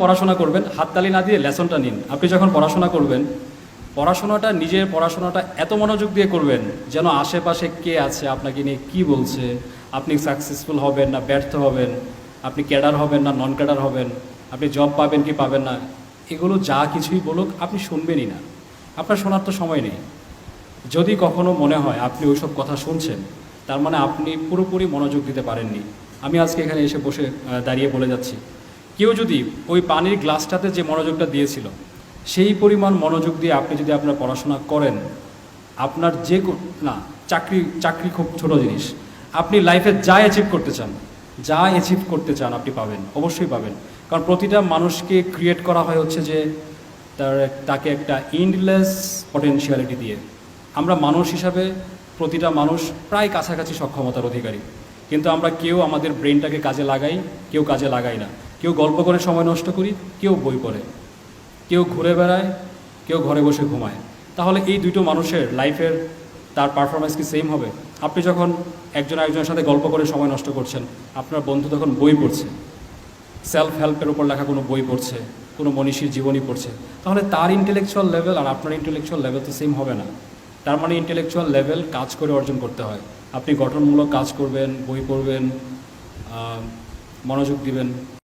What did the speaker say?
পড়াশোনা করবেন, হাততালি না দিয়ে লেসনটা নিন। আপনি যখন পড়াশোনা করবেন, পড়াশোনাটা নিজের পড়াশোনাটা এত মনোযোগ দিয়ে করবেন যেন আশেপাশে কে আছে, আপনাকে নিয়ে কী বলছে, আপনি সাকসেসফুল হবেন না ব্যর্থ হবেন, আপনি ক্যাডার হবেন না নন ক্যাডার হবেন, আপনি জব পাবেন কি পাবেন না, এগুলো যা কিছুই বলুক আপনি শুনবেনই না। আপনার শোনার তো সময় নেই। যদি কখনো মনে হয় আপনি ওইসব কথা শুনছেন, তার মানে আপনি পুরোপুরি মনোযোগ দিতে পারেননি। আমি আজকে এখানে এসে বসে দাঁড়িয়ে বলে যাচ্ছি, কেউ যদি ওই পানির গ্লাসটাতে যে মনোযোগটা দিয়েছিল সেই পরিমাণ মনোযোগ দিয়ে আপনি যদি আপনার পড়াশোনা করেন, আপনার যে না, চাকরি খুব ছোট জিনিস। আপনি লাইফে যা অ্যাচিভ করতে চান, যা অ্যাচিভ করতে চান আপনি পাবেন, অবশ্যই পাবেন। কারণ প্রতিটা মানুষকে ক্রিয়েট করা হয় হচ্ছে যে তাকে একটা ইন্ডলেস পটেনশিয়ালিটি দিয়ে। আমরা মানুষ হিসাবে প্রতিটা মানুষ প্রায় কাছাকাছি সক্ষমতার অধিকারী, কিন্তু আমরা কেউ আমাদের ব্রেনটাকে কাজে লাগাই, কেউ কাজে লাগাই না। কেউ গল্প করে সময় নষ্ট করি, কেউ বই পড়ে, কেউ ঘুরে বেড়ায়, কেউ ঘরে বসে ঘুমায়। তাহলে এই দুটো মানুষের লাইফের তার পারফরমেন্স কি সেম হবে? আপনি যখন একজন আরেকজনের সাথে গল্প করে সময় নষ্ট করছেন, আপনার বন্ধু তখন বই পড়ছে, সেলফ হেল্পের উপর লেখা কোনো বই পড়ছে, কোনো মনীষীর জীবনী পড়ছে, তাহলে তার ইন্টেলেকচুয়াল লেভেল আর আপনার ইন্টেলেকচুয়াল লেভেল তো সেম হবে না। তার মানে ইন্টেলেকচুয়াল লেভেল কাজ করে অর্জন করতে হয়। আপনি গঠনমূলক কাজ করবেন, বই পড়বেন, মনোযোগ দিবেন।